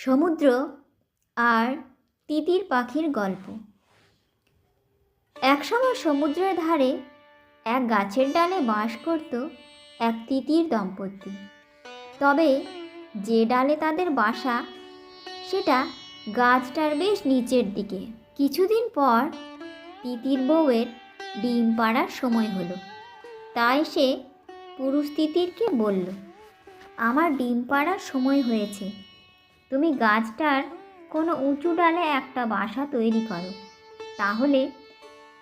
সমুদ্র আর তিতির পাখির গল্প। একসময় সমুদ্রের ধারে এক গাছের ডালে বাস করত এক তিতির দম্পতি। তবে যে ডালে তাদের বাসা সেটা গাছটার বেশ নিচের দিকে। কিছুদিন পর তিতির বউয়ের ডিম পাড়ার সময় হলো। তাই সে পুরুষ তিতিরকে বলল, আমার ডিম পাড়ার সময় হয়েছে, তুমি গাছটার কোনো উঁচু ডালে একটা বাসা তৈরি করো, তাহলে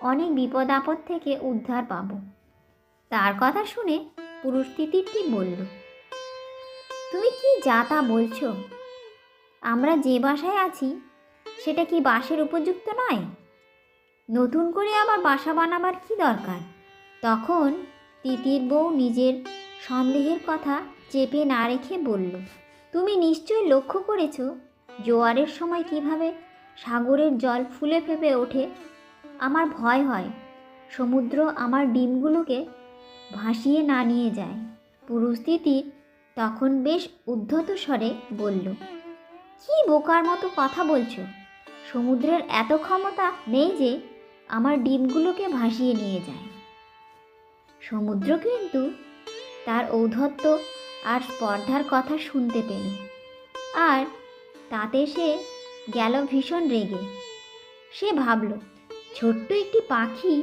অনেক বিপদ আপদ থেকে উদ্ধার পাবো। তার কথা শুনে পুরুষ তিতিরটি বলল, তুমি কি যা তা বলছো? আমরা যে বাসায় আছি সেটা কি বাসের উপযুক্ত নয়? নতুন করে আবার বাসা বানাবার কি দরকার? তখন তিতির বউ নিজের সন্দেহের কথা চেপে না রেখে বলল, তুমি নিশ্চয়ই লক্ষ্য করেছ জোয়ারের সময় কিভাবে সাগরের জল ফুলে ফেঁপে ওঠে। আমার ভয় হয় সমুদ্র আমার ডিমগুলোকে ভাসিয়ে না নিয়ে যায়। পুরুষ তিতির তখন বেশ উদ্ধত স্বরে বলল, কি বোকার মতো কথা বলছো? সমুদ্রের এত ক্ষমতা নেই যে আমার ডিমগুলোকে ভাসিয়ে নিয়ে যায়। সমুদ্র কিন্তু তার ঔদ্ধত্য আর স্পর্ধার কথা শুনতে পেল, আর তাতে সে গেল ভীষণ রেগে। সে ভাবল, ছোট্ট একটি পাখি,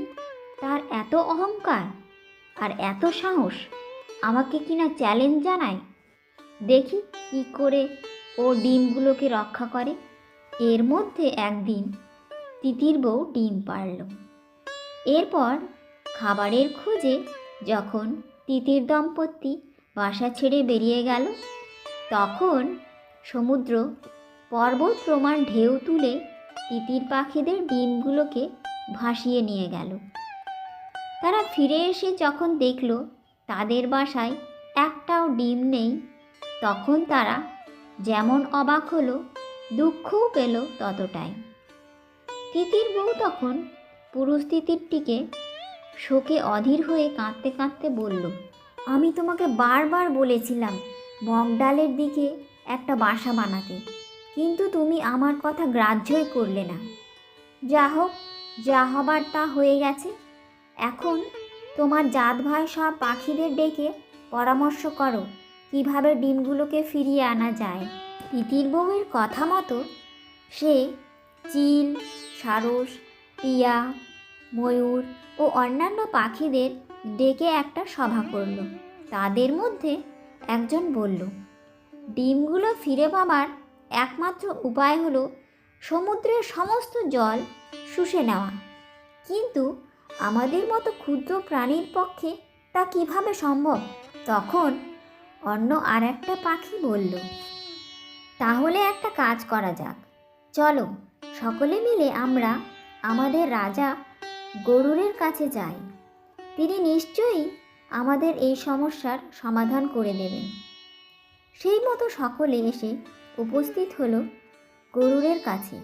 তার এত অহংকার আর এত সাহস, আমাকে কিনা চ্যালেঞ্জ জানায়। দেখি কি করে ও ডিমগুলোকে রক্ষা করে। এর মধ্যে একদিন তিতির বউ ডিম পাড়ল। এরপর খাবারের খোঁজে যখন তিতির দম্পতি বাসা ছেড়ে বেরিয়ে গেল, তখন সমুদ্র পর্বত প্রমাণ ঢেউ তুলে তিতির পাখিদের ডিমগুলোকে ভাসিয়ে নিয়ে গেল। তারা ফিরে এসে যখন দেখল তাদের বাসায় একটাও ডিম নেই, তখন তারা যেমন অবাক হলো, দুঃখও পেল ততটাই। তিতির বউ তখন পুরুষ তিতিরটিকে শোকে অধীর হয়ে কাঁদতে কাঁদতে বলল, আমি তোমাকে বারবার বলেছিলাম মগডালের দিকে একটা বাসা বানাতে, কিন্তু তুমি আমার কথা গ্রাহ্যই করলে না। যা হোক, যা হবার তা হয়ে গেছে। এখন তোমার জাত ভাই সব পাখিদের ডেকে পরামর্শ করো কিভাবে ডিমগুলোকে ফিরিয়ে আনা যায়। তিতির বউয়ের কথা মতো সে চিল, সারস, টিয়া, ময়ূর ও অন্যান্য পাখিদের ডেকে একটা সভা করল। তাদের মধ্যে একজন বলল, ডিমগুলো ফিরে পাবার একমাত্র উপায় হলো সমুদ্রের সমস্ত জল শুষে নেওয়া, কিন্তু আমাদের মতো ক্ষুদ্র প্রাণীর পক্ষে তা কিভাবে সম্ভব? তখন অন্য আর একটা পাখি বলল, তাহলে একটা কাজ করা যাক, চলো সকলে মিলে আমরা আমাদের রাজা গরুরের কাছে যাই। তিনি নিশ্চয়ই আমাদের এই সমস্যার সমাধান করে দেবেন। সেই মতো সকলে এসে উপস্থিত হলো গরুরের কাছে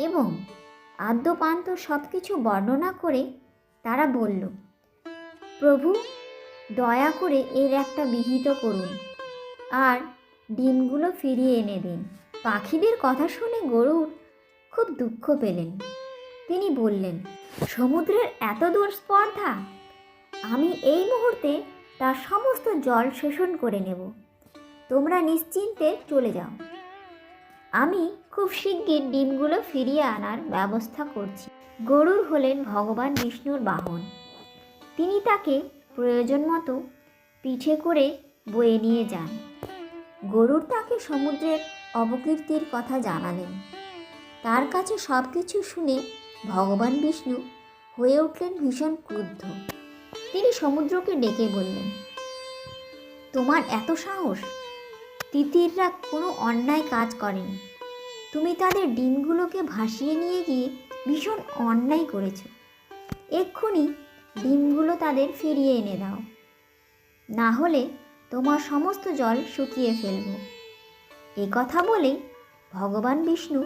এবং আদ্যপান্ত সব কিছু বর্ণনা করে তারা বলল, প্রভু, দয়া করে এর একটা বিহিত করুন আর ডিমগুলো ফিরিয়ে এনে দিন। পাখিদের কথা শুনে গরুর খুব দুঃখ পেলেন। তিনি বললেন, সমুদ্রের এত দূর স্পর্ধা! আমি এই মুহূর্তে তার সমস্ত জল শোষণ করে নেব। তোমরা নিশ্চিন্তে চলে যাও, আমি খুব শিগগির ডিমগুলো ফিরিয়ে আনার ব্যবস্থা করছি। গরুর হলেন ভগবান বিষ্ণুর বাহন। তিনি তাকে প্রয়োজন মতো পিঠে করে বয়ে নিয়ে যান। গরুর তাকে সমুদ্রের অপকীর্তির কথা জানালেন। তার কাছে সব কিছু শুনে ভগবান বিষ্ণু হয়ে উঠলেন ভীষণ ক্রুদ্ধ। তিনি সমুদ্রকে ডেকে বললেন, তোমার এত সাহস! তিতিররা কোনো অন্যায় কাজ করেনি, তুমি তাদের ডিমগুলোকে ভাসিয়ে নিয়ে গিয়ে ভীষণ অন্যায় করেছ। এক্ষুনি ডিমগুলো তাদের ফিরিয়ে এনে দাও, না হলে তোমার সমস্ত জল শুকিয়ে ফেলব। এ কথা বলেই ভগবান বিষ্ণু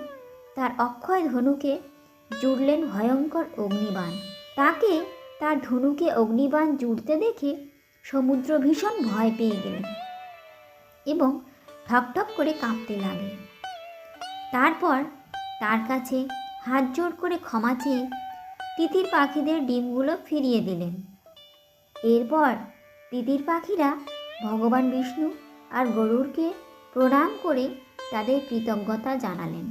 তার অক্ষয় ধনুকে জুড়লেন ভয়ঙ্কর অগ্নিবাণ। তাকে তার ধনুকে অগ্নিবাণ জুড়তে দেখে সমুদ্র ভীষণ ভয় পেয়ে গেলেন এবং ঠকঠক করে কাঁপতে লাগলেন। তারপর তার কাছে হাত জোড় করে ক্ষমা চেয়ে তিতির পাখিদের ডিমগুলো ফিরিয়ে দিলেন। এরপর তিতির পাখিরা ভগবান বিষ্ণু আর গরুড়কে প্রণাম করে তাদের কৃতজ্ঞতা জানালেন।